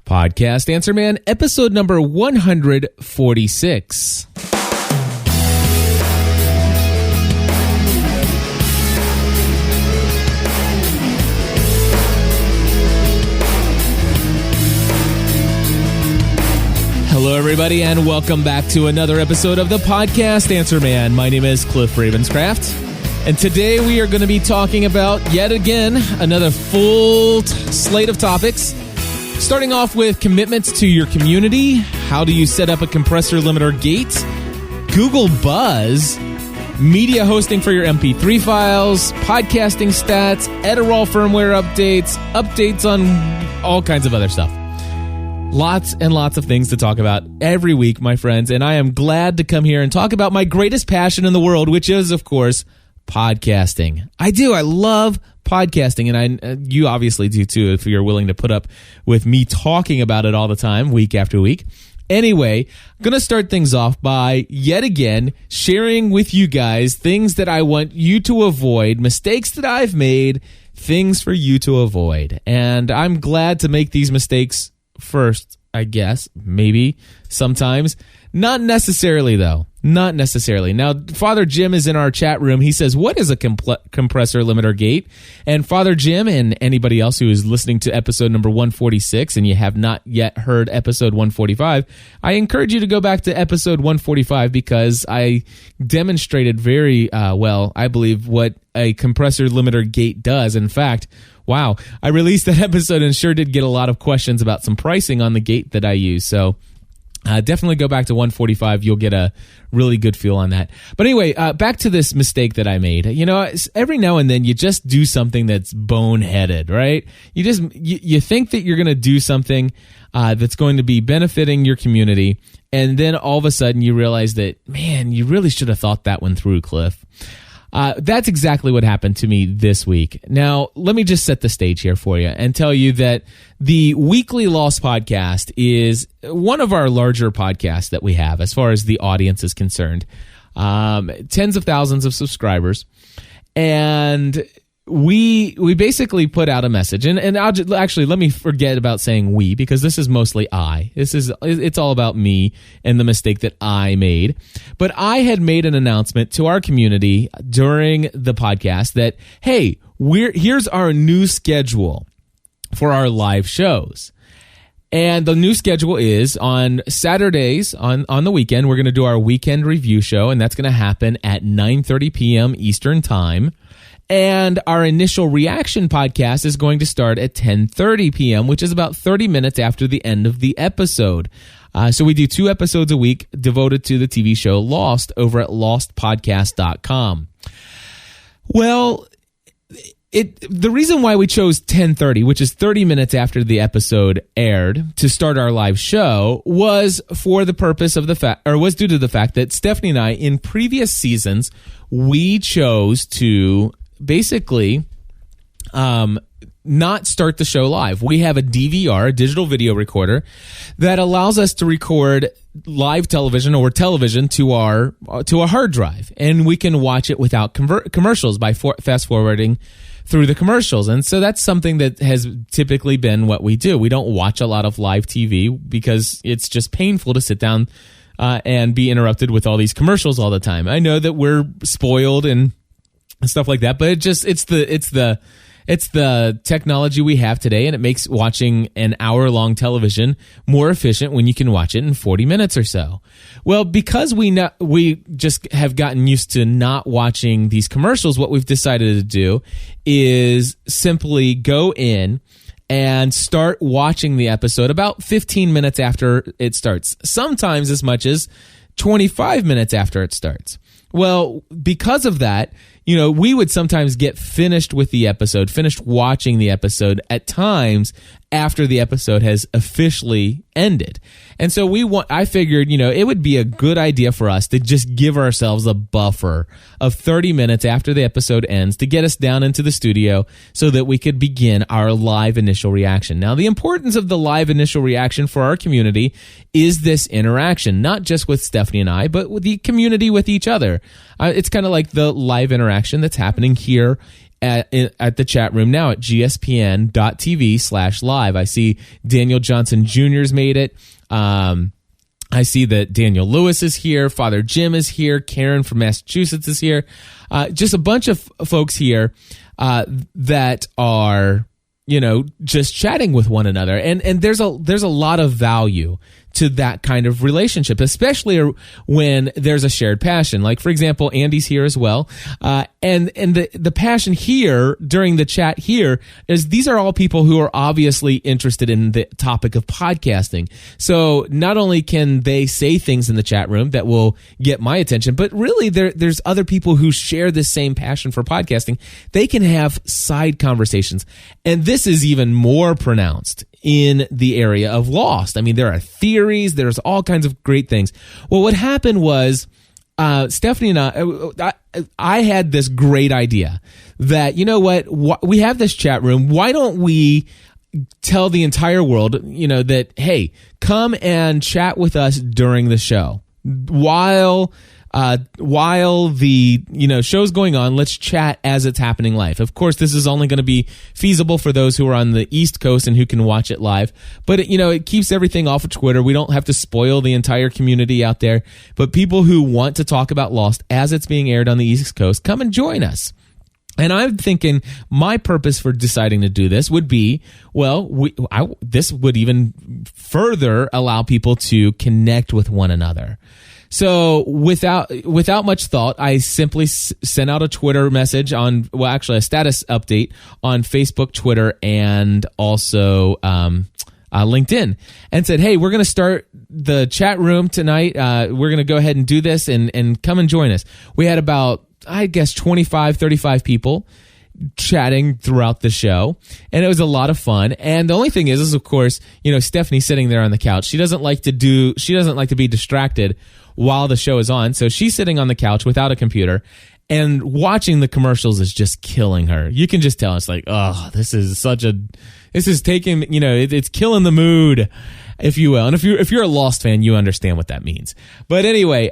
Podcast Answer Man, episode number 146. Hello, everybody, and welcome back to another episode of the Podcast Answer Man. My name is Cliff Ravenscraft, and today we are going to be talking about, yet again, another full slate of topics. Starting off with commitments to your community, how do you set up a compressor limiter gate, Google Buzz, media hosting for your MP3 files, podcasting stats, Edirol firmware updates on all kinds of other stuff. Lots and lots of things to talk about every week, my friends, and I am glad to come here and talk about my greatest passion in the world, which is, of course, podcasting. I love podcasting, and you obviously do too if you're willing to put up with me talking about it all the time, week after week. Anyway, I'm going to start things off by, yet again, sharing with you guys things that I want you to avoid, mistakes that I've made, things for you to avoid. And I'm glad to make these mistakes first, I guess, maybe, sometimes. Not necessarily, though. Not necessarily. Now, Father Jim is in our chat room. He says, what is a compressor limiter gate? And Father Jim and anybody else who is listening to episode number 146 and you have not yet heard episode 145, I encourage you to go back to episode 145 because I demonstrated very well, I believe, what a compressor limiter gate does. In fact, wow, I released that episode and sure did get a lot of questions about some pricing on the gate that I use. So definitely go back to 145. You'll get a really good feel on that. But anyway, back to this mistake that I made. You know, every now and then you just do something that's boneheaded, right? You think that you're going to do something that's going to be benefiting your community, and then all of a sudden you realize that, man, you really should have thought that one through, Cliff. That's exactly what happened to me this week. Now, let me just set the stage here for you and tell you that the Weekly Lost podcast is one of our larger podcasts that we have as far as the audience is concerned. Tens of thousands of subscribers. And we basically put out a message, and I'll just, actually let me forget about saying we, because this is mostly I. It's all about me and the mistake that I made. But I had made an announcement to our community during the podcast that, hey, here's our new schedule for our live shows. And the new schedule is on Saturdays, on the weekend, we're going to do our weekend review show, and that's going to happen at 9:30 p.m. Eastern Time. And our initial reaction podcast is going to start at 10:30 p.m., which is about 30 minutes after the end of the episode. So we do 2 episodes a week devoted to the TV show Lost over at lostpodcast.com. Well, the reason why we chose 10:30, which is 30 minutes after the episode aired, to start our live show was for the purpose of was due to the fact that Stephanie and I, in previous seasons, we chose to basically not start the show live. We have a DVR, a digital video recorder, that allows us to record live television or television to a hard drive, and we can watch it without commercials by fast forwarding through the commercials. And so that's something that has typically been what we do. We don't watch a lot of live TV because it's just painful to sit down and be interrupted with all these commercials all the time. I know that we're spoiled and stuff like that, but it's the technology we have today, and it makes watching an hour-long television more efficient when you can watch it in 40 minutes or so. Well, because we just have gotten used to not watching these commercials, what we've decided to do is simply go in and start watching the episode about 15 minutes after it starts, sometimes as much as 25 minutes after it starts. Well, because of that, we would sometimes get finished watching the episode at times after the episode has officially ended. And so I figured, it would be a good idea for us to just give ourselves a buffer of 30 minutes after the episode ends to get us down into the studio so that we could begin our live initial reaction. Now, the importance of the live initial reaction for our community is this interaction, not just with Stephanie and I, but with the community with each other. It's kind of like the live interaction that's happening here at the chat room now at gspn.tv/live. I see Daniel Johnson Jr.'s made it. I see that Daniel Lewis is here. Father Jim is here. Karen from Massachusetts is here. Just a bunch of folks here that are, just chatting with one another. And there's a lot of value to that kind of relationship, especially when there's a shared passion. Like, for example, Andy's here as well. And the passion here during the chat here is these are all people who are obviously interested in the topic of podcasting. So not only can they say things in the chat room that will get my attention, but really there's other people who share this same passion for podcasting. They can have side conversations. And this is even more pronounced in the area of Lost. I mean, there are theories, there's all kinds of great things. Well, what happened was, Stephanie and I had this great idea that, we have this chat room. Why don't we tell the entire world, that, hey, come and chat with us during the show while the show's going on. Let's chat as it's happening live. Of course, this is only going to be feasible for those who are on the East Coast and who can watch it live. But it keeps everything off of Twitter. We don't have to spoil the entire community out there. But people who want to talk about Lost as it's being aired on the East Coast, come and join us. And I'm thinking my purpose for deciding to do this would be, this would even further allow people to connect with one another. So without much thought, I simply sent out a Twitter message a status update on Facebook, Twitter, and also LinkedIn, and said, hey, we're going to start the chat room tonight. We're going to go ahead and do this and come and join us. We had about, 25, 35 people chatting throughout the show, and it was a lot of fun. And the only thing is of course, Stephanie's sitting there on the couch. She doesn't like to be distracted while the show is on. So she's sitting on the couch without a computer, and watching the commercials is just killing her. You can just tell it's like, oh, this is taking, it's killing the mood, if you will. And if you're a Lost fan, you understand what that means. But anyway,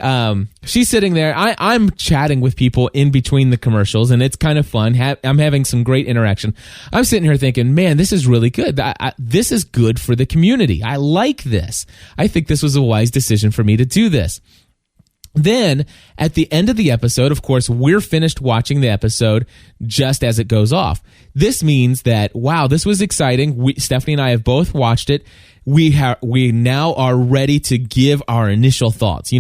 she's sitting there. I'm chatting with people in between the commercials, and it's kind of fun. I'm having some great interaction. I'm sitting here thinking, man, this is really good. This is good for the community. I like this. I think this was a wise decision for me to do this. Then, at the end of the episode, of course, we're finished watching the episode just as it goes off. This means that, wow, this was exciting. Stephanie and I have both watched it. We now are ready to give our initial thoughts.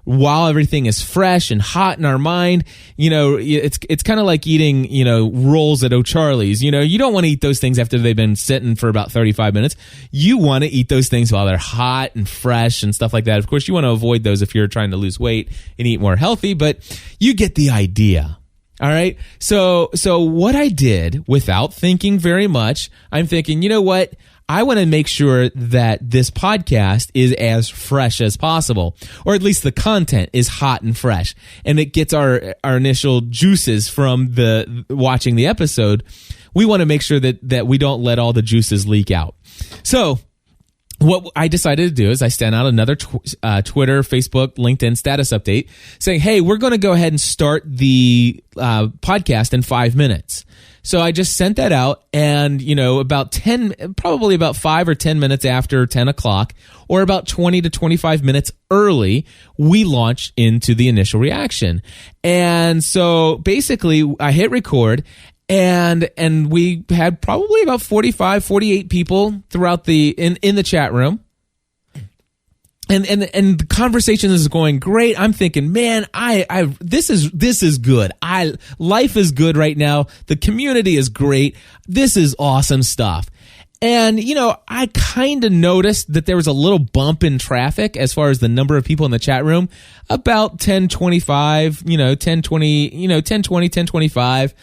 While everything is fresh and hot in our mind, it's kind of like eating, rolls at O'Charlie's. You don't want to eat those things after they've been sitting for about 35 minutes. You want to eat those things while they're hot and fresh and stuff like that. Of course, you want to avoid those if you're trying to lose weight and eat more healthy, but you get the idea. All right. So what I did, without thinking very much, I'm thinking, you know what? I want to make sure that this podcast is as fresh as possible, or at least the content is hot and fresh, and it gets our initial juices from watching the episode. We want to make sure that we don't let all the juices leak out. So what I decided to do is I sent out another Twitter, Facebook, LinkedIn status update saying, hey, we're going to go ahead and start the podcast in 5 minutes. So I just sent that out, and, probably about 5 or 10 minutes after 10 o'clock, or about 20 to 25 minutes early, we launched into the initial reaction. And so basically I hit record, and we had probably about 45, 48 people throughout in the chat room. And the conversation is going great. I'm thinking, man, this is good. Life is good right now. The community is great. This is awesome stuff. And, I kind of noticed that there was a little bump in traffic as far as the number of people in the chat room, about 1025, 1020, 1025.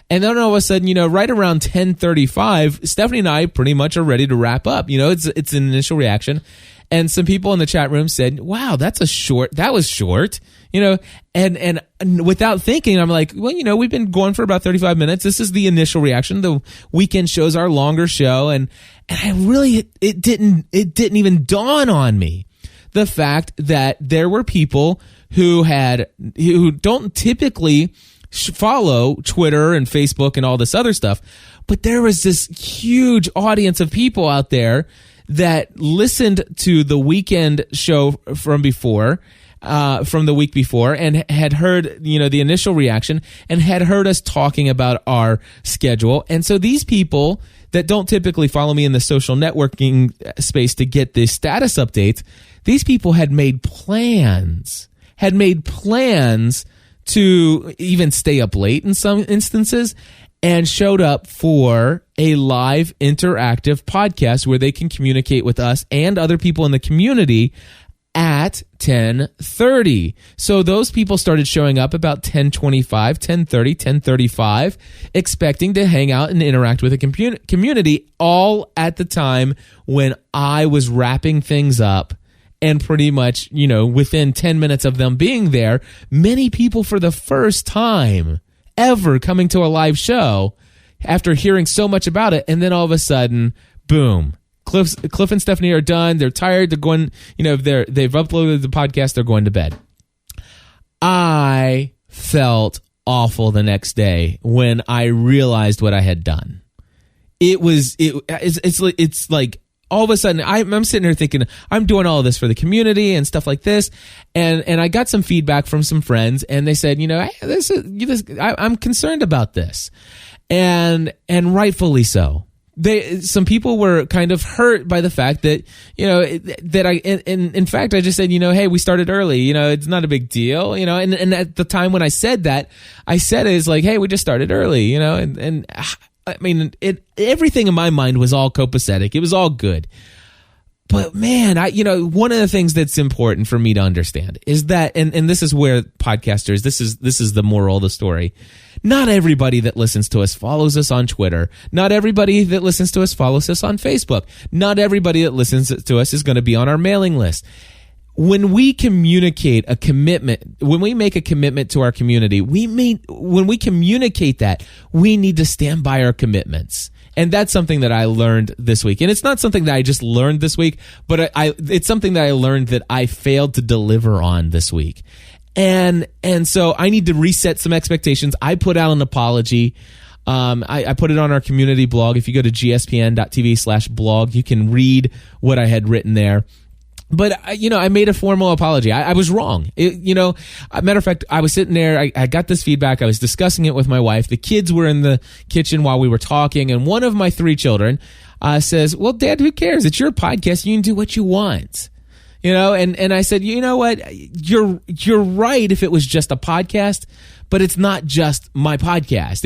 And then all of a sudden, right around 10:35, Stephanie and I pretty much are ready to wrap up. It's an initial reaction. And some people in the chat room said, wow, that was short, and without thinking, I'm like, well, we've been going for about 35 minutes. This is the initial reaction. The weekend shows are a longer show. And I really, it didn't even dawn on me the fact that there were people who don't typically follow Twitter and Facebook and all this other stuff. But there was this huge audience of people out there that listened to the weekend show from the week before, and had heard, the initial reaction, and had heard us talking about our schedule. And so these people that don't typically follow me in the social networking space to get the status updates, these people had made plans to even stay up late in some instances, and showed up for a live interactive podcast where they can communicate with us and other people in the community at 10:30. So those people started showing up about 10:25, 10:30, 10:35, expecting to hang out and interact with a community, all at the time when I was wrapping things up. And pretty much, within 10 minutes of them being there, many people for the first time ever coming to a live show after hearing so much about it. And then all of a sudden, boom, Cliff and Stephanie are done. They're tired. They're going, they've uploaded the podcast. They're going to bed. I felt awful the next day when I realized what I had done. It's like all of a sudden I'm sitting here thinking I'm doing all of this for the community and stuff like this. And I got some feedback from some friends, and they said, hey, I'm concerned about this. And rightfully so. Some people were kind of hurt by the fact that, in fact, I just said, hey, we started early, it's not a big deal, and at the time when I said that, I said it as like, hey, we just started early, and I mean, everything in my mind was all copacetic. It was all good. But man, one of the things that's important for me to understand is that, and this is where podcasters, this is the moral of the story. Not everybody that listens to us follows us on Twitter. Not everybody that listens to us follows us on Facebook. Not everybody that listens to us is going to be on our mailing list. When we communicate a commitment, when we make a commitment to our community, when we communicate that, we need to stand by our commitments. And that's something that I learned this week. And it's not something that I just learned this week, but it's something that I learned that I failed to deliver on this week. And so I need to reset some expectations. I put out an apology. I put it on our community blog. If you go to gspn.tv/blog, you can read what I had written there. But, I made a formal apology. I was wrong. Matter of fact, I was sitting there. I got this feedback. I was discussing it with my wife. The kids were in the kitchen while we were talking. And one of my 3 children says, well, Dad, who cares? It's your podcast. You can do what you want. And I said, you know what? You're right if it was just a podcast, but it's not just my podcast.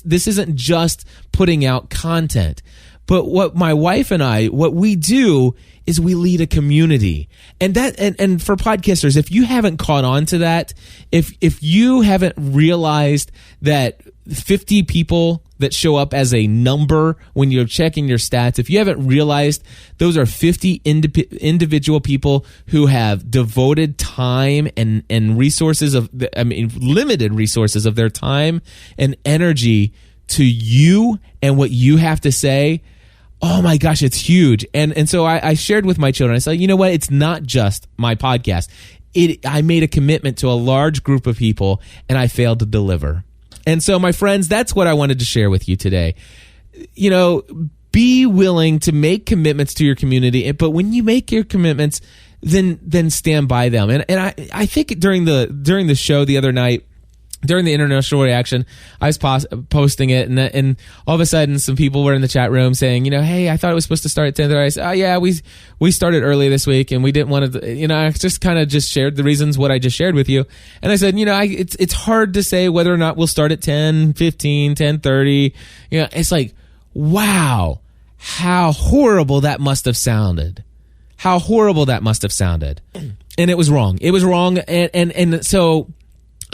This isn't just putting out content. But what my wife and I, what we do is we lead a community. And for podcasters, if you haven't caught on to that, if you haven't realized that 50 people that show up as a number when you're checking your stats, if you haven't realized those are 50 individual people who have devoted time and resources limited resources of their time and energy to you and what you have to say, oh my gosh, it's huge. And so I shared with my children, I said, you know what? It's not just my podcast. I made a commitment to a large group of people, and I failed to deliver. And so, my friends, that's what I wanted to share with you today. Be willing to make commitments to your community, but when you make your commitments, then stand by them. And I think during the show the other night, during the international reaction, I was posting it, and all of a sudden, some people were in the chat room saying, hey, I thought it was supposed to start at 10:30. I said, oh yeah, we started early this week, and we didn't want to. I just kind of just shared the reasons what I just shared with you, and I said, it's hard to say whether or not we'll start at 10:15, 10:30. It's like, wow, how horrible that must have sounded. How horrible that must have sounded, and it was wrong. It was wrong, and so.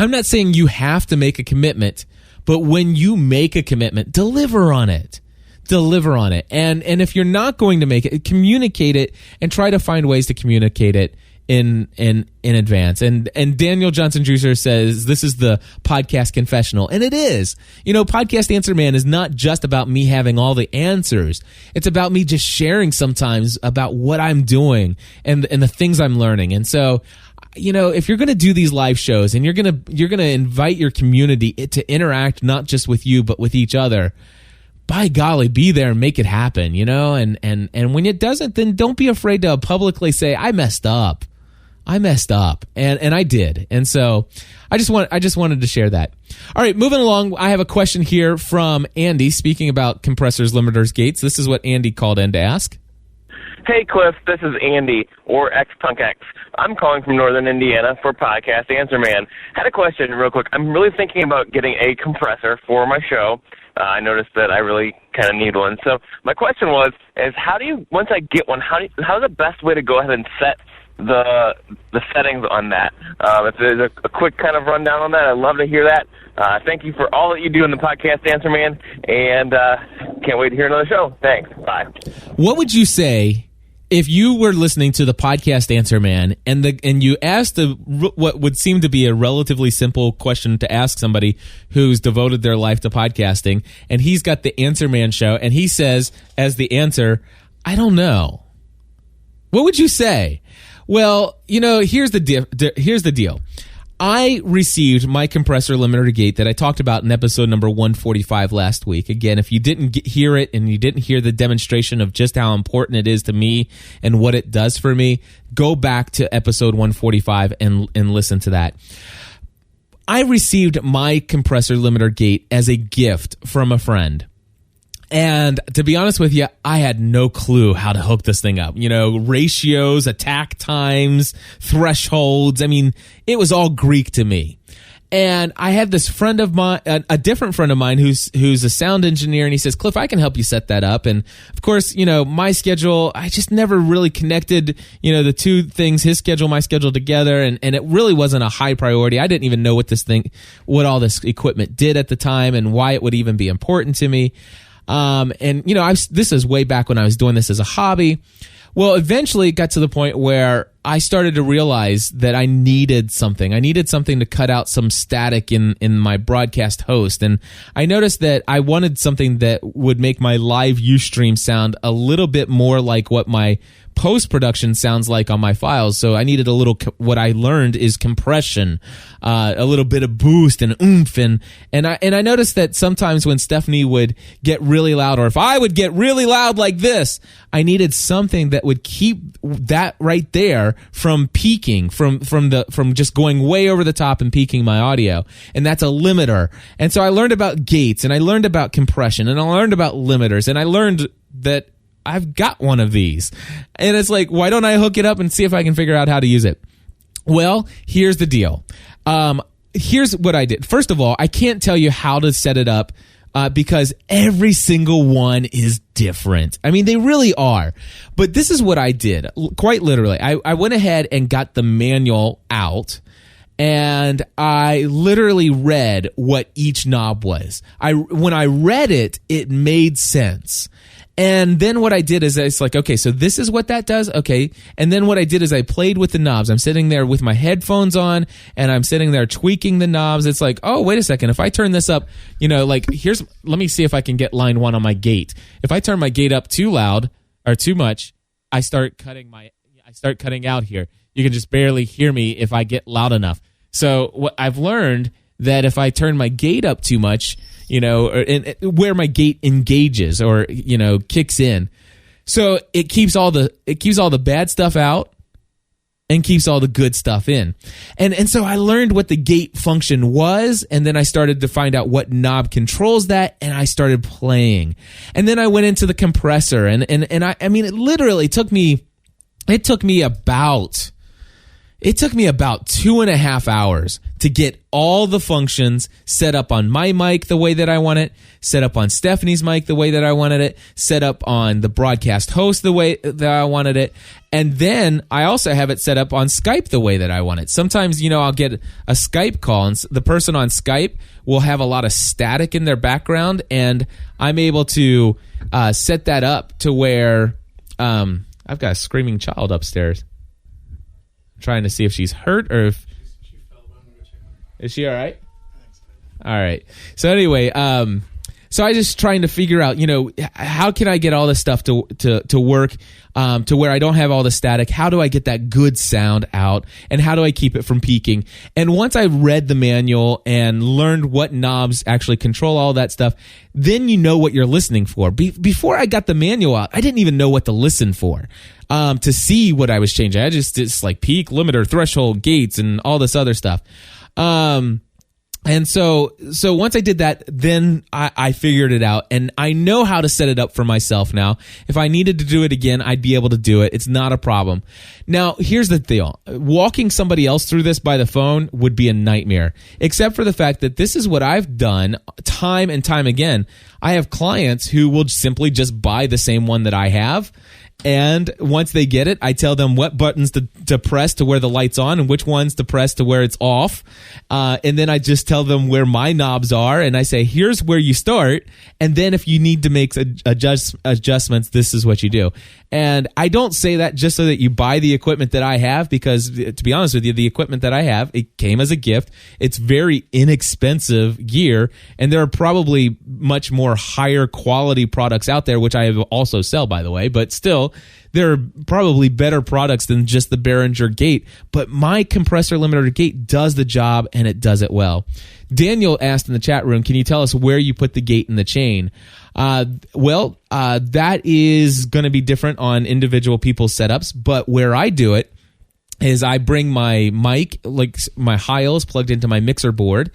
I'm not saying you have to make a commitment, but when you make a commitment, deliver on it. Deliver on it. And if you're not going to make it, communicate it and try to find ways to communicate it in advance. And Daniel Johnson Juicer says this is the podcast confessional, and it is. Podcast Answer Man is not just about me having all the answers. It's about me just sharing sometimes about what I'm doing and the things I'm learning. And so if you're going to do these live shows and you're going to invite your community to interact not just with you but with each other, by golly, be there and make it happen, and when it doesn't, then don't be afraid to publicly say, I messed up. And I did. And so I just wanted to share that. All right, moving along, I have a question here from Andy, speaking about compressors, limiters, gates. This is what Andy called in to ask. Hey, Cliff, this is Andy, or XPunkX. I'm calling from Northern Indiana for Podcast Answer Man. Had a question real quick. I'm really thinking about getting a compressor for my show. I noticed that I really kind of need one. So my question is how do you, once I get one, how's the best way to go ahead and set the settings on that? If there's a quick kind of rundown on that, I'd love to hear that. Thank you for all that you do in the Podcast Answer Man, and can't wait to hear another show. Thanks. Bye. What would you say if you were listening to the Podcast Answer Man and you asked what would seem to be a relatively simple question to ask somebody who's devoted their life to podcasting, and he's got the Answer Man show, and he says as the answer, I don't know. What would you say? Well, here's the deal. I received my compressor limiter gate that I talked about in episode number 145 last week. Again, if you didn't hear it and you didn't hear the demonstration of just how important it is to me and what it does for me, go back to episode 145 and listen to that. I received my compressor limiter gate as a gift from a friend. And to be honest with you, I had no clue how to hook this thing up. Ratios, attack times, thresholds. I mean, it was all Greek to me. And I had this friend of mine, a different friend of mine who's a sound engineer, and he says, Cliff, I can help you set that up. And of course, my schedule, I just never really connected, the two things, his schedule, my schedule together. And it really wasn't a high priority. I didn't even know what all this equipment did at the time and why it would even be important to me. This is way back when I was doing this as a hobby. Well, eventually it got to the point where I started to realize that I needed something. I needed something to cut out some static in my broadcast host. And I noticed that I wanted something that would make my live Ustream sound a little bit more like what my post-production sounds like on my files. So I needed what I learned is compression, a little bit of boost and oomph. And I noticed that sometimes when Stephanie would get really loud, or if I would get really loud like this, I needed something that would keep that right there from peaking, from just going way over the top and peaking my audio. And that's a limiter. And so I learned about gates, and I learned about compression, and I learned about limiters, and I learned that I've got one of these. And it's like, why don't I hook it up and see if I can figure out how to use it? Well, here's the deal. Here's what I did. First of all, I can't tell you how to set it up because every single one is different. I mean, they really are. But this is what I did. Quite literally. I went ahead and got the manual out, and I literally read what each knob was. When I read it, it made sense. And then what I did is it's like, okay, so this is what that does. Okay. And then what I did is I played with the knobs. I'm sitting there with my headphones on, and I'm sitting there tweaking the knobs. It's like, oh, wait a second. If I turn this up, let me see if I can get line 1 on my gate. If I turn my gate up too loud or too much, I start cutting out here. You can just barely hear me if I get loud enough. So what I've learned that if I turn my gate up too much, where my gate engages or kicks in, so it keeps all the bad stuff out and keeps all the good stuff in. And so I learned what the gate function was, and then I started to find out what knob controls that, and I started playing. And then I went into the compressor, and I mean, it literally took me about 2.5 hours to get all the functions set up on my mic the way that I want it, set up on Stephanie's mic the way that I wanted it, set up on the broadcast host the way that I wanted it, and then I also have it set up on Skype the way that I want it. Sometimes, I'll get a Skype call, and the person on Skype will have a lot of static in their background, and I'm able to set that up to where I've got a screaming child upstairs. Trying to see if she's hurt or if is she all right? All right. So anyway, So I just trying to figure out, how can I get all this stuff to work to where I don't have all the static? How do I get that good sound out? And how do I keep it from peaking? And once I read the manual and learned what knobs actually control all that stuff, then you know what you're listening for. Before I got the manual out, I didn't even know what to listen for to see what I was changing. I just like peak, limiter, threshold, gates, and all this other stuff. And so once I did that, then I figured it out, and I know how to set it up for myself now. If I needed to do it again, I'd be able to do it. It's not a problem. Now, here's the deal. Walking somebody else through this by the phone would be a nightmare, except for the fact that this is what I've done time and time again. I have clients who will simply just buy the same one that I have. And once they get it, I tell them what buttons to press to where the light's on and which ones to press to where it's off. And then I just tell them where my knobs are. And I say, here's where you start. And then if you need to make adjustments, this is what you do. And I don't say that just so that you buy the equipment that I have, because to be honest with you, the equipment that I have, it came as a gift. It's very inexpensive gear. And there are probably much more higher quality products out there, which I also sell, by the way, but still, there are probably better products than just the Behringer gate, but my compressor limiter gate does the job, and it does it well. Daniel asked in the chat room, can you tell us where you put the gate in the chain? That is going to be different on individual people's setups, but where I do it is I bring my mic, like my Heils, plugged into my mixer board,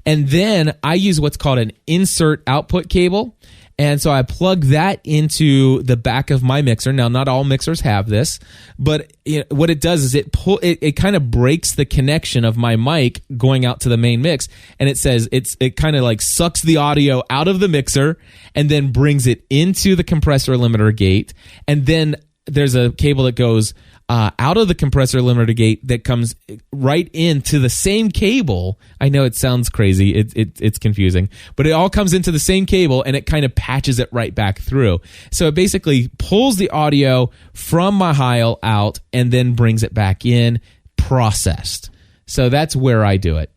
and then I use what's called an insert output cable. And so I plug that into the back of my mixer. Now, not all mixers have this, but what it does is it kind of breaks the connection of my mic going out to the main mix, and it says it kind of like sucks the audio out of the mixer and then brings it into the compressor limiter gate, and then there's a cable that goes out of the compressor limiter gate that comes right into the same cable. I know it sounds crazy. It's confusing, but it all comes into the same cable, and it kind of patches it right back through. So it basically pulls the audio from my Heil out and then brings it back in, processed. So that's where I do it.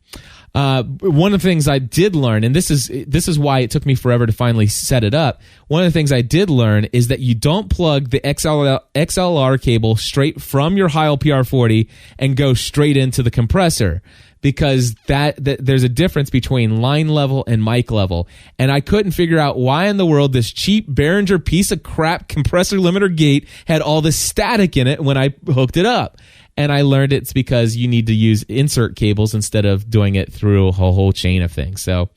One of the things I did learn, and this is why it took me forever to finally set it up. One of the things I did learn is that you don't plug the XLR cable straight from your Heil PR40 and go straight into the compressor, because that there's a difference between line level and mic level. And I couldn't figure out why in the world this cheap Behringer piece of crap compressor limiter gate had all this static in it when I hooked it up. And I learned it's because you need to use insert cables instead of doing it through a whole chain of things. So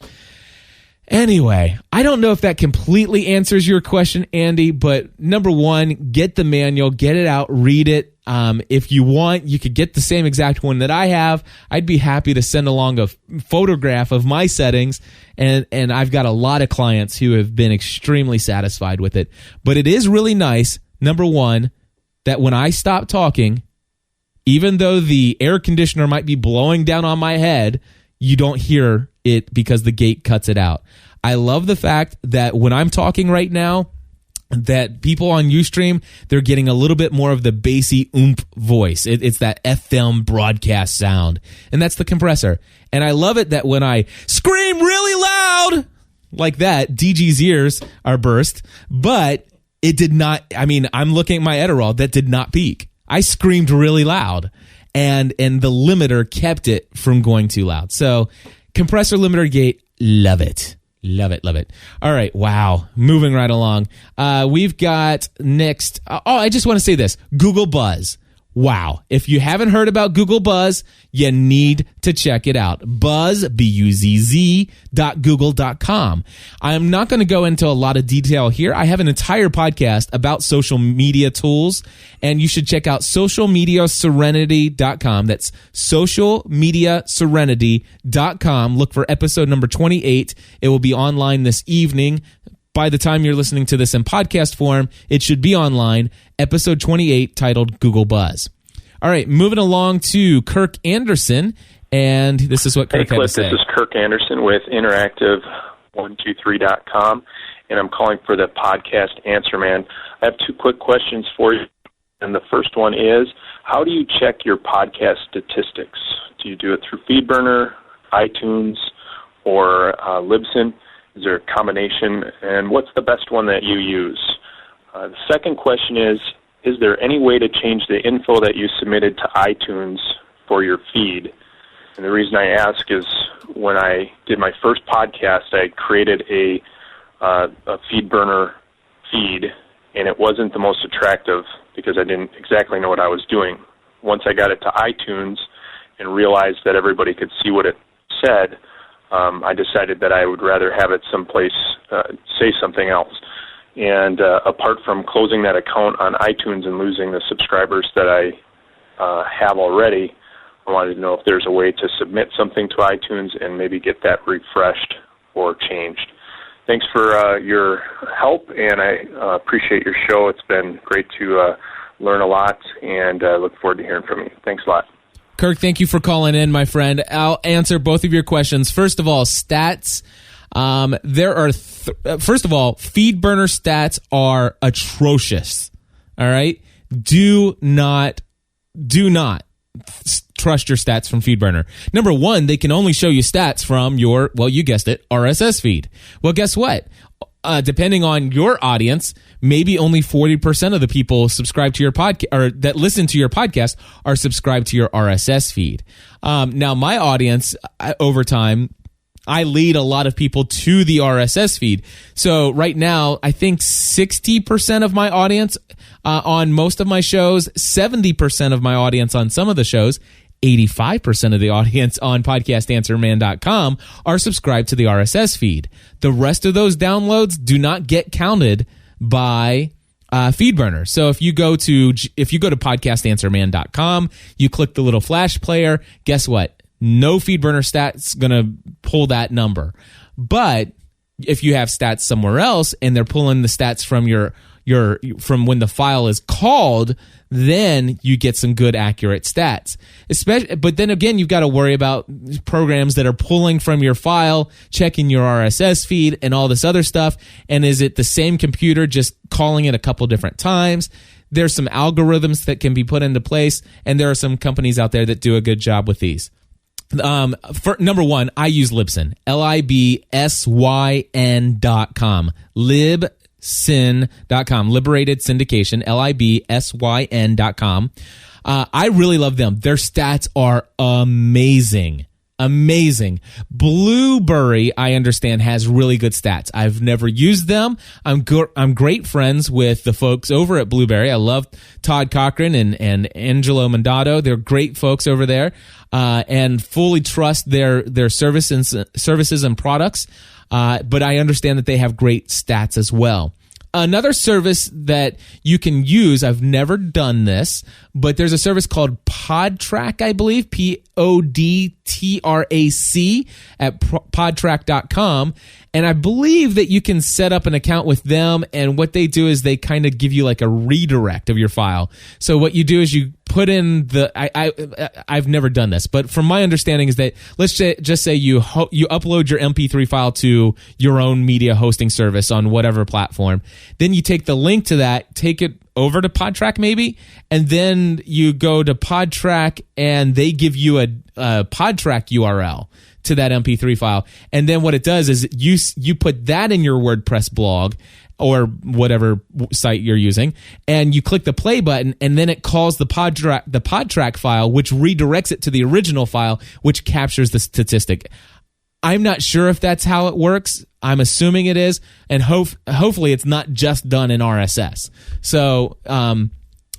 anyway, I don't know if that completely answers your question, Andy, but number one, get the manual, get it out, read it. If you want, you could get the same exact one that I have. I'd be happy to send along a photograph of my settings, and I've got a lot of clients who have been extremely satisfied with it. But it is really nice, number one, that when I stop talking, even though the air conditioner might be blowing down on my head, you don't hear it because the gate cuts it out. I love the fact that when I'm talking right now, that people on Ustream, they're getting a little bit more of the bassy oomph voice. It's that FM broadcast sound, and that's the compressor. And I love it that when I scream really loud like that, DG's ears are burst, but it did not, I'm looking at my Edirol, that did not peak. I screamed really loud, and the limiter kept it from going too loud. So compressor limiter gate, love it. Love it, love it. All right, wow. Moving right along. We've got next. I just want to say this. Google Buzz. Wow. If you haven't heard about Google Buzz, you need to check it out. Buzz, BUZZ.google.com. I'm not going to go into a lot of detail here. I have an entire podcast about social media tools, and you should check out socialmediaserenity.com. That's socialmediaserenity.com. Look for episode number 28. It will be online this evening. By the time you're listening to this in podcast form, it should be online. Episode 28, titled Google Buzz. All right, moving along to Kirk Anderson, and this is what Kirk had to say. This is Kirk Anderson with Interactive123.com, and I'm calling for the podcast Answer Man. I have two quick questions for you, and the first one is, how do you check your podcast statistics? Do you do it through FeedBurner, iTunes, or Libsyn? Is there a combination? And what's the best one that you use? The second question is there any way to change the info that you submitted to iTunes for your feed? And the reason I ask is when I did my first podcast, I created a FeedBurner feed, and it wasn't the most attractive because I didn't exactly know what I was doing. Once I got it to iTunes and realized that everybody could see what it said, I decided that I would rather have it someplace say something else. And apart from closing that account on iTunes and losing the subscribers that I have already, I wanted to know if there's a way to submit something to iTunes and maybe get that refreshed or changed. Thanks for your help, and I appreciate your show. It's been great to learn a lot, and look forward to hearing from you. Thanks a lot. Kirk, thank you for calling in, my friend. I'll answer both of your questions. First of all, stats. There are, first of all, FeedBurner stats are atrocious. All right? Do not trust your stats from FeedBurner. Number one, they can only show you stats from your, well, you guessed it, RSS feed. Well, guess what? Depending on your audience, maybe only 40% of the people subscribe to your podcast or that listen to your podcast are subscribed to your RSS feed. Now, my audience over time, I lead a lot of people to the RSS feed. So right now, I think 60% of my audience on most of my shows, 70% of my audience on some of the shows, 85% of the audience on podcastanswerman.com are subscribed to the RSS feed. The rest of those downloads do not get counted by FeedBurner. So if you go to podcastanswerman.com, you click the little flash player, guess what? No FeedBurner stats going to pull that number. But if you have stats somewhere else and they're pulling the stats from from when the file is called, then you get some good accurate stats. But then again, you've got to worry about programs that are pulling from your file, checking your RSS feed and all this other stuff. And is it the same computer just calling it a couple different times? There's some algorithms that can be put into place, and there are some companies out there that do a good job with these. For number one, I use Libsyn, LIBSYN.com, Libsyn.com, Liberated Syndication, LIBSYN.com. I really love them. Their stats are amazing. Amazing. Blueberry, I understand, has really good stats. I've never used them. I'm great friends with the folks over at Blueberry. I love Todd Cochran and Angelo Mandato. They're great folks over there, and fully trust their services and products. But I understand that they have great stats as well. Another service that you can use, I've never done this, but there's a service called Podtrac, I believe, PODTRAC at podtrac.com. And I believe that you can set up an account with them, and what they do is they kind of give you like a redirect of your file. So what you do is you put in I've never done this, but from my understanding is that let's just say you upload your MP3 file to your own media hosting service on whatever platform. Then you take the link to that, take it over to Podtrac maybe, and then you go to Podtrac and they give you a Podtrac URL to that MP3 file. And then what it does is you put that in your WordPress blog or whatever site you're using, and you click the play button, and then it calls the Podtrac file, which redirects it to the original file, which captures the statistic. I'm not sure if that's how it works. I'm assuming it is, and hopefully it's not just done in RSS. So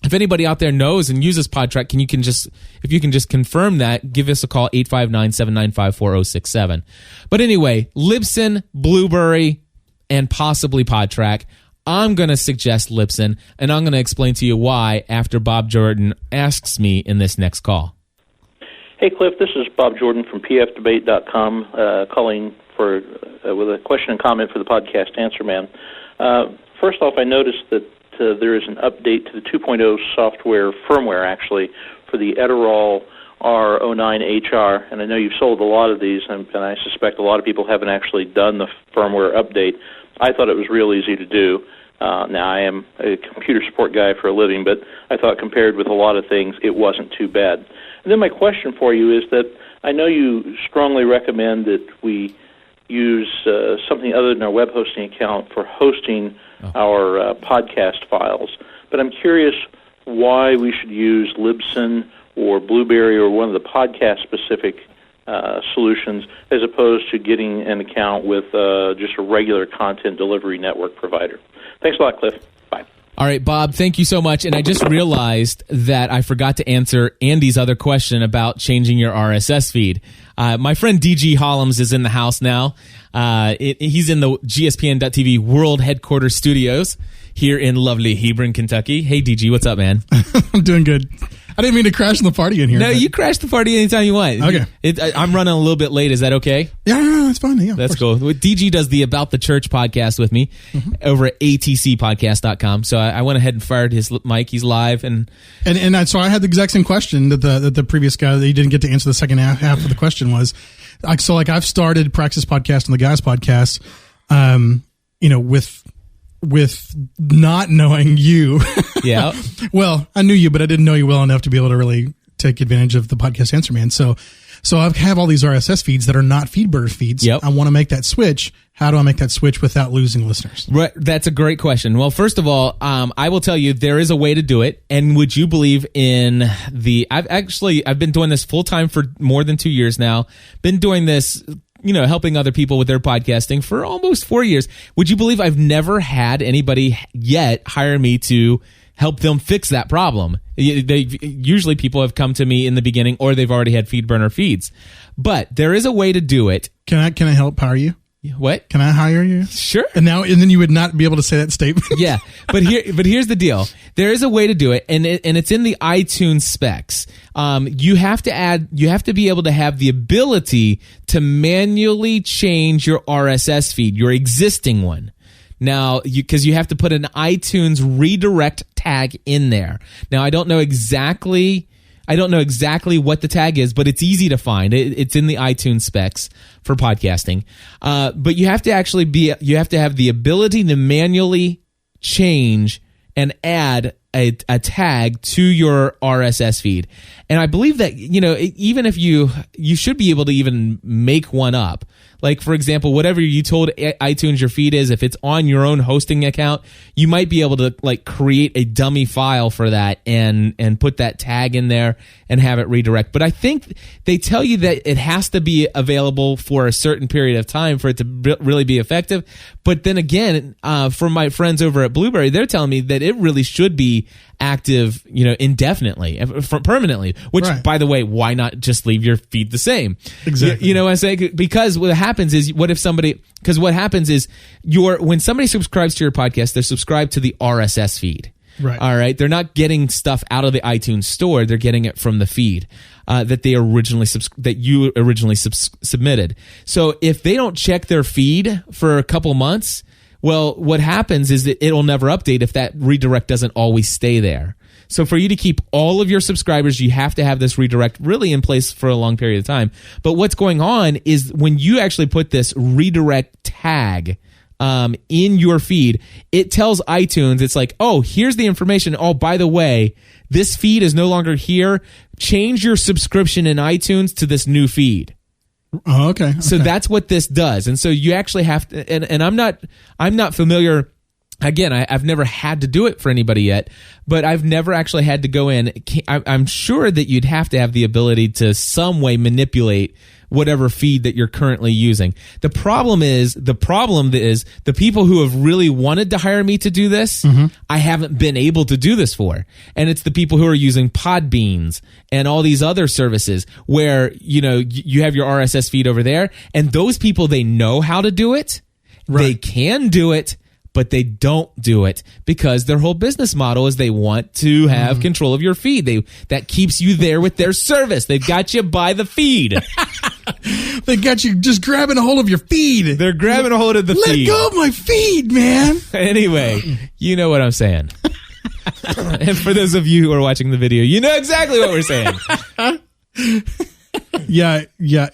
if anybody out there knows and uses Podtrac, if you can just confirm that, give us a call, 859-795-4067. But anyway, Libsyn, Blueberry, and possibly Podtrac. I'm going to suggest Libsyn, and I'm going to explain to you why after Bob Jordan asks me in this next call. Hey, Cliff, this is Bob Jordan from pfdebate.com, calling with a question and comment for the podcast Answer Man. First off, I noticed that there is an update to the 2.0 software firmware, actually, for the Edirol R09HR, and I know you've sold a lot of these, and I suspect a lot of people haven't actually done the firmware update. I thought it was real easy to do. Now, I am a computer support guy for a living, but I thought compared with a lot of things, it wasn't too bad. And then my question for you is that I know you strongly recommend that we use something other than our web hosting account for hosting our podcast files. But I'm curious why we should use Libsyn or Blueberry or one of the podcast-specific solutions as opposed to getting an account with just a regular content delivery network provider. Thanks a lot, Cliff. Bye. All right, Bob, thank you so much. And I just realized that I forgot to answer Andy's other question about changing your RSS feed. My friend DG Hollums is in the house now. He's in the GSPN.TV World Headquarters Studios here in lovely Hebron, Kentucky. Hey, DG, what's up, man? I'm doing good. I didn't mean to crash the party in here. No, you crash the party anytime you want. Okay. I'm running a little bit late. Is that okay? Yeah, that's fine. Yeah, that's cool. DG does the About the Church podcast with me over at atcpodcast.com. So I went ahead and fired his mic. He's live. And so I had the exact same question that the previous guy that he didn't get to answer the second half of the question was. I've started Praxis Podcast and the Guys Podcast, with not knowing you. Yeah. Well, I knew you, but I didn't know you well enough to be able to really take advantage of the Podcast Answer Man. So I have all these RSS feeds that are not FeedBurner feeds. Yep. I want to make that switch. How do I make that switch without losing listeners? Right. That's a great question. Well, first of all, I will tell you there is a way to do it. And would you believe in I've been doing this full time for more than 2 years now. Been doing this, helping other people with their podcasting for almost 4 years. Would you believe I've never had anybody yet hire me to help them fix that problem? Usually people have come to me in the beginning or they've already had FeedBurner feeds. But there is a way to do it. Can I help power you? What? Can I hire you? Sure. And then you would not be able to say that statement. Yeah. But here's the deal. There is a way to do it, and it's in the iTunes specs. You have to be able to have the ability to manually change your RSS feed, your existing one. Now, because you have to put an iTunes redirect tag in there. Now, I don't know exactly what the tag is, but it's easy to find. It's in the iTunes specs for podcasting. But you have to have the ability to manually change and add a tag to your RSS feed. And I believe that, even if you should be able to even make one up. Like, for example, whatever you told iTunes your feed is, if it's on your own hosting account, you might be able to create a dummy file for that and put that tag in there and have it redirect. But I think they tell you that it has to be available for a certain period of time for it to really be effective. But then again, from my friends over at Blueberry, they're telling me that it really should be active, indefinitely, permanently, which, right. By the way, why not just leave your feed the same? Exactly. You know what I'm saying? Because what happens is, when somebody subscribes to your podcast, they're subscribed to the RSS feed. Right. All right. They're not getting stuff out of the iTunes store. They're getting it from the feed that you originally submitted. So if they don't check their feed for a couple months, well, what happens is that it'll never update if that redirect doesn't always stay there. So for you to keep all of your subscribers, you have to have this redirect really in place for a long period of time. But what's going on is when you actually put this redirect tag in your feed, it tells iTunes, it's like, oh, here's the information. Oh, by the way, this feed is no longer here. Change your subscription in iTunes to this new feed. Oh, okay. So that's what this does. And so you actually have to, and I'm not familiar. Again, I've never had to do it for anybody yet, but I've never actually had to go in. I'm sure that you'd have to have the ability to some way manipulate whatever feed that you're currently using. The problem is the people who have really wanted to hire me to do this, I haven't been able to do this for. And it's the people who are using Podbeans and all these other services where, you have your RSS feed over there, and those people, they know how to do it. Right. They can do it, but they don't do it because their whole business model is they want to have control of your feed. That keeps you there with their service. They've got you by the feed. They got you just grabbing a hold of your feed. They're grabbing a hold of the feed. Let go of my feed, man. Anyway, you know what I'm saying. And for those of you who are watching the video, you know exactly what we're saying. Yeah.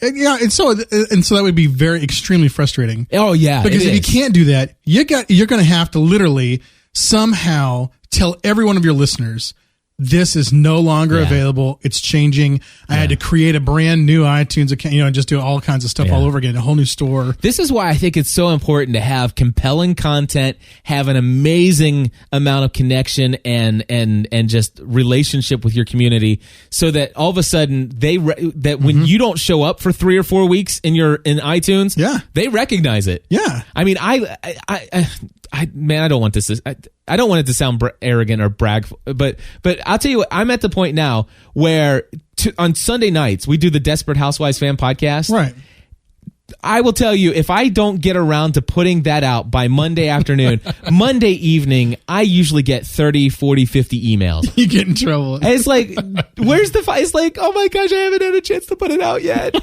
And so that would be extremely frustrating. Oh yeah, because if you can't do that, you're going to have to literally somehow tell every one of your listeners this is no longer available. It's changing. I had to create a brand new iTunes account, and just do all kinds of stuff all over again, a whole new store. This is why I think it's so important to have compelling content, have an amazing amount of connection and just relationship with your community, so that all of a sudden when you don't show up for 3 or 4 weeks in iTunes, they recognize it. Yeah. I mean, I don't want this. I don't want it to sound arrogant or brag, but I'll tell you what. I'm at the point now where on Sunday nights we do the Desperate Housewives fan podcast. Right. I will tell you, if I don't get around to putting that out by Monday afternoon, Monday evening, I usually get 30, 40, 50 emails. You get in trouble. And it's like, where's the fight? It's like, oh my gosh, I haven't had a chance to put it out yet.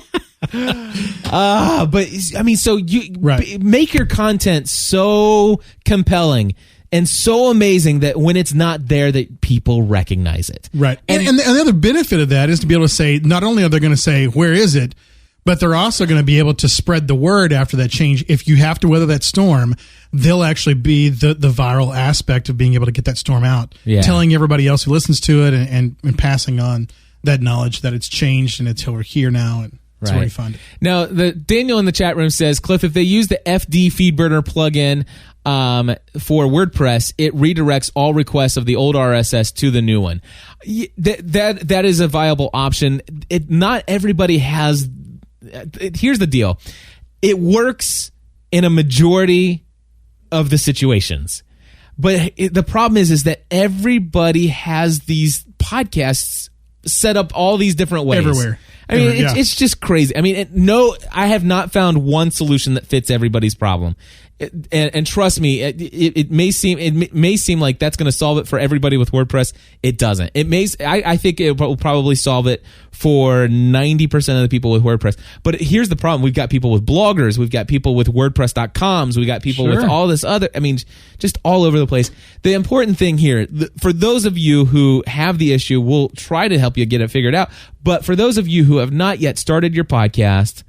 But I mean, so you make your content so compelling and so amazing that when it's not there, that people recognize it. Right. And the other benefit of that is to be able to say, not only are they going to say, where is it? But they're also going to be able to spread the word after that change. If you have to weather that storm, they'll actually be the viral aspect of being able to get that storm out. Yeah. Telling everybody else who listens to it and passing on that knowledge that it's changed and it's over here now. And it's very fun. Now, Daniel in the chat room says, Cliff, if they use the FD FeedBurner plugin for WordPress, it redirects all requests of the old RSS to the new one. That is a viable option. Not everybody has. Here's the deal. It works in a majority of the situations. But the problem is that everybody has these podcasts set up all these different ways. Everywhere. I mean, it's just crazy. I mean, I have not found one solution that fits everybody's problem. And trust me, it may seem like that's going to solve it for everybody with WordPress. It doesn't. I think it will probably solve it for 90% of the people with WordPress. But here's the problem: we've got people with bloggers, we've got people with WordPress.coms, we got people with all this other. I mean, just all over the place. The important thing here, for those of you who have the issue, we'll try to help you get it figured out. But for those of you who have not yet started your podcast,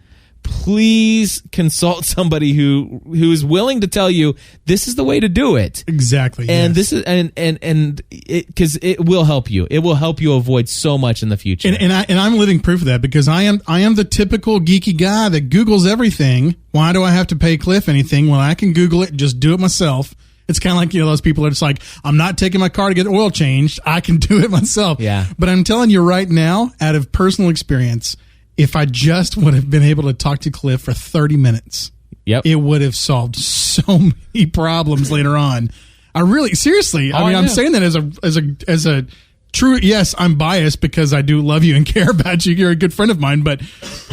please consult somebody who is willing to tell you this is the way to do it. Exactly. And this is because it will help you. It will help you avoid so much in the future. And I'm living proof of that, because I am the typical geeky guy that Googles everything. Why do I have to pay Cliff anything when I can Google it and just do it myself? It's kind of like, those people are just like, I'm not taking my car to get oil changed. I can do it myself. Yeah. But I'm telling you right now, out of personal experience, if I just would have been able to talk to Cliff for 30 minutes, it would have solved so many problems later on. Seriously, I'm saying that as a true, yes, I'm biased because I do love you and care about you. You're a good friend of mine, but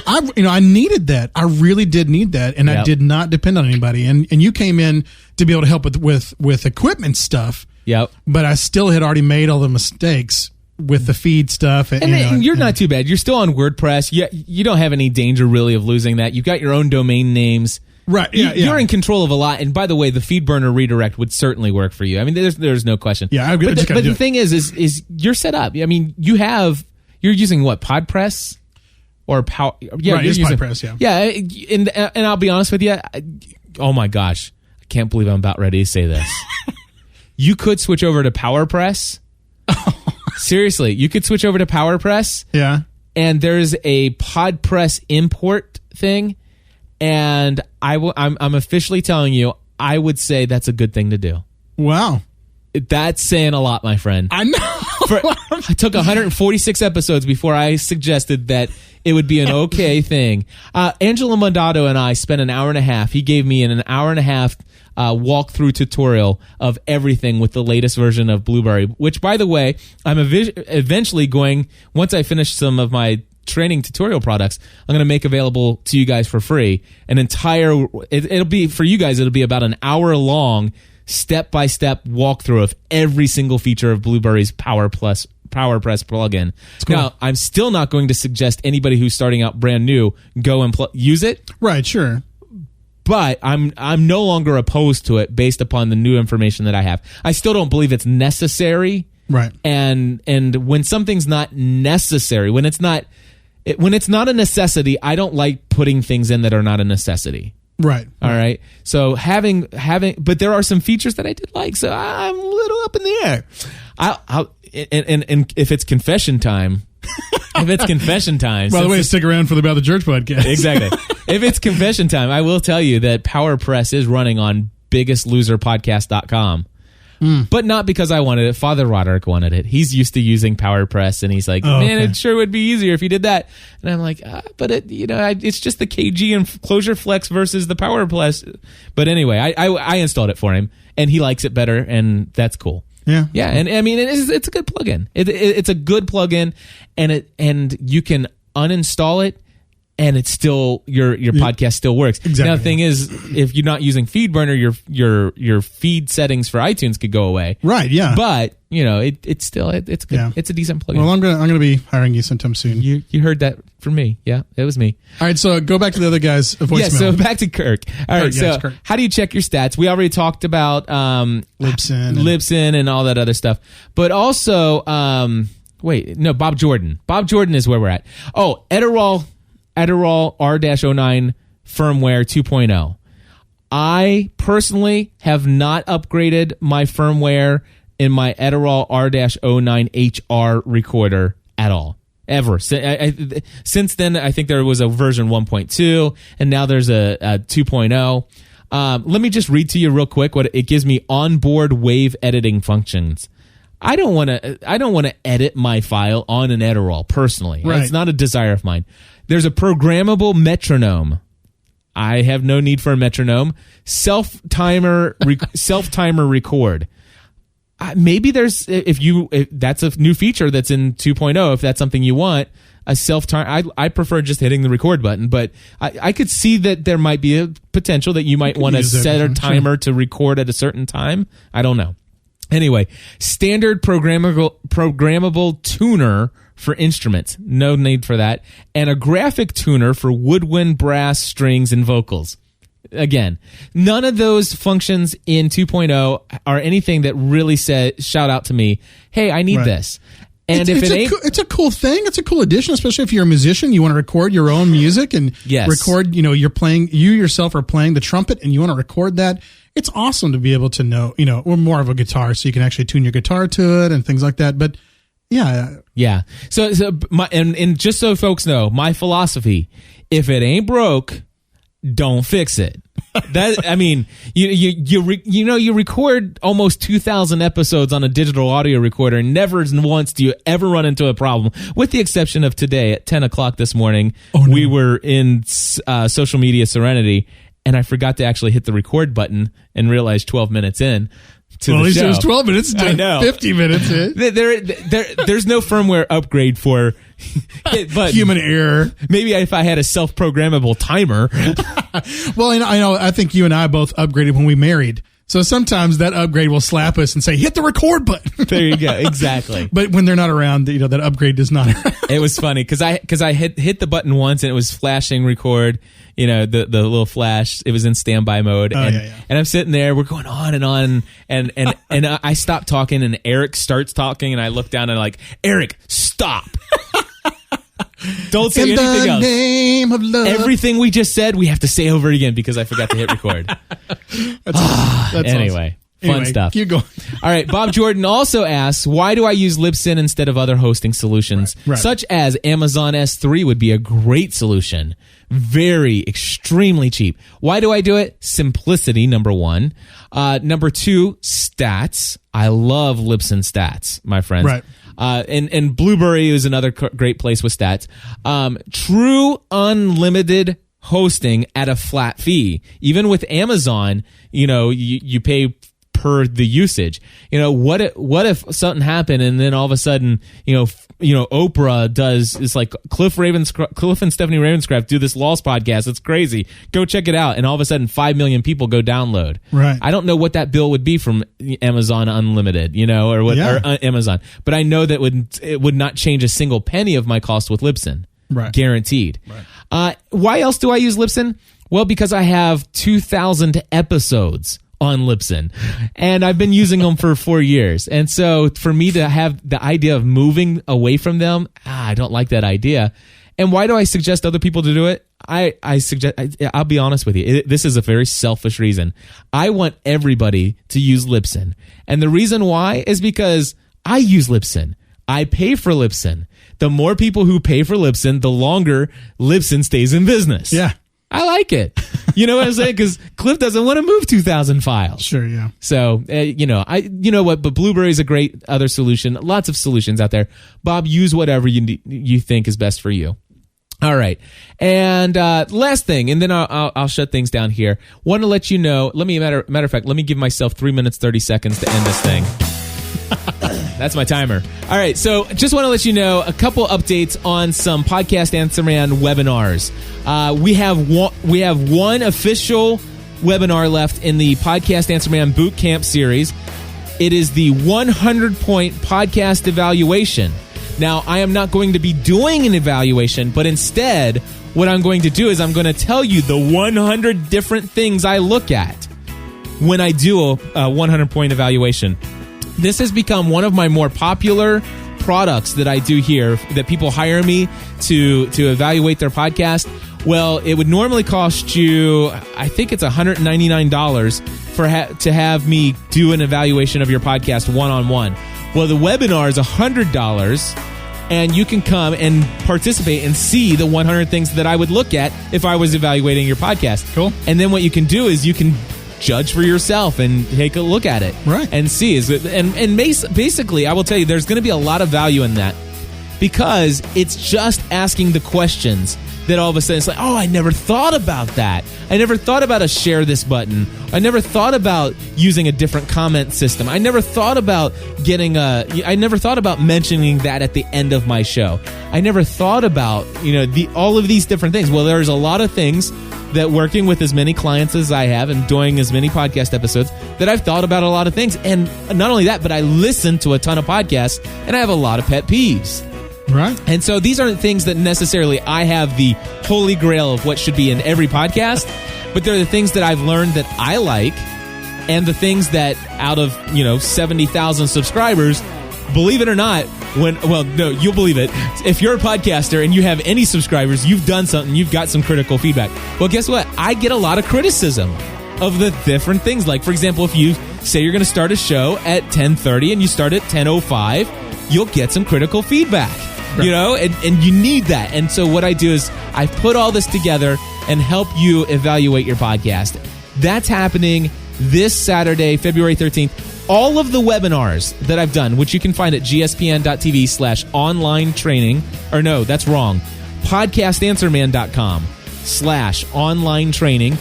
I needed that. I really did need that, and I did not depend on anybody. And you came in to be able to help with equipment stuff. Yep. But I still had already made all the mistakes with the feed stuff. And you're not too bad. You're still on WordPress. You don't have any danger really of losing that. You've got your own domain names. Right. You're in control of a lot. And by the way, the FeedBurner redirect would certainly work for you. I mean, there's no question. Yeah. But the thing is you're set up. I mean, you're using what? PodPress or Power? Yeah. Right, it's PodPress. Yeah. Yeah. And I'll be honest with you. Oh my gosh. I can't believe I'm about ready to say this. You could switch over to PowerPress. Seriously, you could switch over to PowerPress. Yeah. And there's a PodPress import thing. And I'm officially telling you, I would say that's a good thing to do. Wow. That's saying a lot, my friend. I know. I took 146 episodes before I suggested that it would be an okay thing. Angelo Mondato and I spent an hour and a half. He gave me an hour and a half walkthrough tutorial of everything with the latest version of Blueberry, which, by the way, I'm eventually going, once I finish some of my training tutorial products, I'm going to make available to you guys for free. It'll be, for you guys, it'll be about an hour long step-by-step walkthrough of every single feature of Blueberry's PowerPress plugin. Cool. Now, I'm still not going to suggest anybody who's starting out brand new go and use it. Right, sure. But I'm no longer opposed to it based upon the new information that I have. I still don't believe it's necessary. Right. And when something's not necessary, when it's not a necessity, I don't like putting things in that are not a necessity. Right. All right. So having, but there are some features that I did like. So I'm a little up in the air. and if it's confession time, By the way, stick around for the About the Church podcast. Exactly. If it's confession time, I will tell you that PowerPress is running on biggestloserpodcast.com. But not because I wanted it. Father Roderick wanted it. He's used to using PowerPress, and he's like, it sure would be easier if you did that. And I'm like, but it's just the KG and Clojure Flex versus the PowerPress. But anyway, I installed it for him, and he likes it better, and that's cool. Yeah, and I mean, it's a good plugin. It's a good plugin, and you can uninstall it, and it's still your podcast still works. Exactly. Now the thing is, if you're not using FeedBurner, your feed settings for iTunes could go away. Right. Yeah. But it's good. Yeah. It's a decent plugin. Well, I'm gonna be hiring you sometime soon. You heard that from me. Yeah, it was me. All right. So go back to the other guy's voicemail. Yeah. So back to Kirk. All right. So Kirk. how do you check your stats? We already talked about Libsyn and all that other stuff, but also Bob Jordan. Bob Jordan is where we're at. Oh, Adderall R-09 firmware 2.0. I personally have not upgraded my firmware in my Adderall R-09 HR recorder at all. Ever. Since then, I think there was a version 1.2, and now there's a 2.0. Let me just read to you real quick what it gives me: onboard wave editing functions. I don't want to edit my file on an Adderall personally. Right. It's not a desire of mine. There's a programmable metronome. I have no need for a metronome. Self-timer record. Maybe there's if that's a new feature that's in 2.0. If that's something you want, a self-timer. I prefer just hitting the record button, but I could see that there might be a potential that you might want to set a timer to record at a certain time. I don't know. Anyway, standard programmable tuner for instruments. No need for that. And a graphic tuner for woodwind, brass, strings, and vocals. Again, none of those functions in 2.0 are anything that really shout out to me, hey, I need this. And it's a cool thing. It's a cool addition, especially if you're a musician. You want to record your own music and record, you yourself are playing the trumpet and you want to record that. It's awesome to be able to know, or more of a guitar, so you can actually tune your guitar to it and things like that. But yeah. So and just so folks know, my philosophy: if it ain't broke, don't fix it. That, I mean, you record almost 2,000 episodes on a digital audio recorder, and never once do you ever run into a problem, with the exception of today at 10 o'clock this morning. We were in social media Serenity, and I forgot to actually hit the record button and realized 12 minutes in to at the least show. It was 12 minutes to I know. 50 minutes in. There's no firmware upgrade for but human error. Maybe if I had a self-programmable timer. Well, I know. I think you and I both upgraded when we married. So sometimes that upgrade will slap us and say, hit the record button. There you go. Exactly. But when they're not around, that upgrade does not. It was funny because I hit the button once and it was flashing record, the little flash. It was in standby mode. And I'm sitting there, we're going on and I stop talking and Eric starts talking and I look down and I'm like, Eric, stop. Don't say anything else. In the name of love. Everything we just said, we have to say over again because I forgot to hit record. That's anyway, awesome. Fun stuff. Keep going. All right. Bob Jordan also asks, why do I use Libsyn instead of other hosting solutions? Right. Such as Amazon S3 would be a great solution. Very, extremely cheap. Why do I do it? Simplicity, number one. Number two, stats. I love Libsyn stats, my friends. Right. And Blueberry is another great place with stats. True unlimited hosting at a flat fee. Even with Amazon, you pay per the usage. What if something happened and then all of a sudden, Oprah does, it's like Cliff and Stephanie Ravenscraft do this Lost podcast. It's crazy. Go check it out. And all of a sudden 5 million people go download. Right. I don't know what that bill would be from Amazon Unlimited, or Amazon, but I know that it would not change a single penny of my cost with Libsyn. Right. Guaranteed. Right. Why else do I use Libsyn? Well, because I have 2,000 episodes on Libsyn, and I've been using them for 4 years. And so for me to have the idea of moving away from them, I don't like that idea. And why do I suggest other people to do it? I'll be honest with you. This is a very selfish reason. I want everybody to use Libsyn. And the reason why is because I use Libsyn. I pay for Libsyn. The more people who pay for Libsyn, the longer Libsyn stays in business. Yeah. I like it. You know what I'm saying? Because Cliff doesn't want to move 2,000 files. Sure, yeah. So, you know what? But Blueberry is a great other solution. Lots of solutions out there. Bob, use whatever you think is best for you. All right. And last thing, and then I'll shut things down here. Want to let you know, matter of fact, let me give myself 3 minutes, 30 seconds to end this thing. That's my timer. All right, so just want to let you know a couple updates on some Podcast Answer Man webinars. We have one official webinar left in the Podcast Answer Man Bootcamp series. It is the 100-point podcast evaluation. Now, I am not going to be doing an evaluation, but instead, what I'm going to do is I'm going to tell you the 100 different things I look at when I do a 100-point evaluation. This has become one of my more popular products that I do here, that people hire me to evaluate their podcast. Well, it would normally cost you, I think it's $199 to have me do an evaluation of your podcast one-on-one. Well, the webinar is $100, and you can come and participate and see the 100 things that I would look at if I was evaluating your podcast. Cool. And then what you can do is you can judge for yourself and take a look at it, right? And see and basically, I will tell you, there's going to be a lot of value in that, because it's just asking the questions that all of a sudden it's like, oh, I never thought about that. I never thought about a share this button. I never thought about using a different comment system. I never thought about I never thought about mentioning that at the end of my show. I never thought about, all of these different things. Well, there's a lot of things that, working with as many clients as I have and doing as many podcast episodes, that I've thought about a lot of things. And not only that, but I listen to a ton of podcasts, and I have a lot of pet peeves. Right. And so these aren't things that necessarily I have the holy grail of what should be in every podcast, but they're the things that I've learned that I like, and the things that out of, 70,000 subscribers, believe it or not, you'll believe it. If you're a podcaster and you have any subscribers, you've done something, you've got some critical feedback. Well, guess what? I get a lot of criticism of the different things. Like, for example, if you say you're going to start a show at 10:30 and you start at 10:05, you'll get some critical feedback. Right. And you need that. And so what I do is I put all this together and help you evaluate your podcast. That's happening this Saturday, February 13th. All of the webinars that I've done, which you can find at gspn.tv/online training, or no, that's wrong, podcastanswerman.com/online training.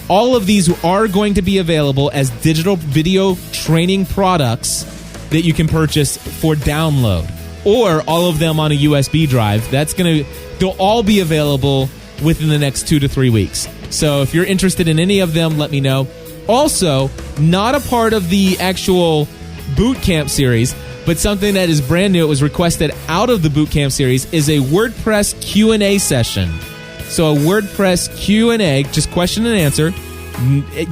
All of these are going to be available as digital video training products that you can purchase for download, or all of them on a USB drive. They'll all be available within the next 2 to 3 weeks. So if you're interested in any of them, let me know. Also, not a part of the actual Bootcamp series, but something that is brand new, it was requested out of the Bootcamp series, is a WordPress Q&A session. So a WordPress Q&A, just question and answer.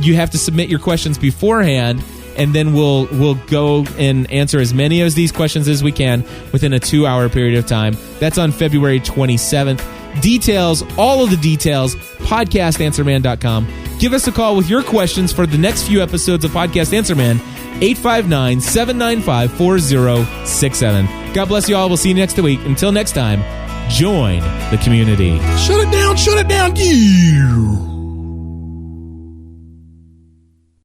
You have to submit your questions beforehand, and then we'll go and answer as many of these questions as we can within a 2-hour period of time. That's on February 27th. Details, all of the details, podcastanswerman.com. Give us a call with your questions for the next few episodes of Podcast Answer Man, 859-795-4067. God bless you all. We'll see you next week. Until next time, join the community. Shut it down, you.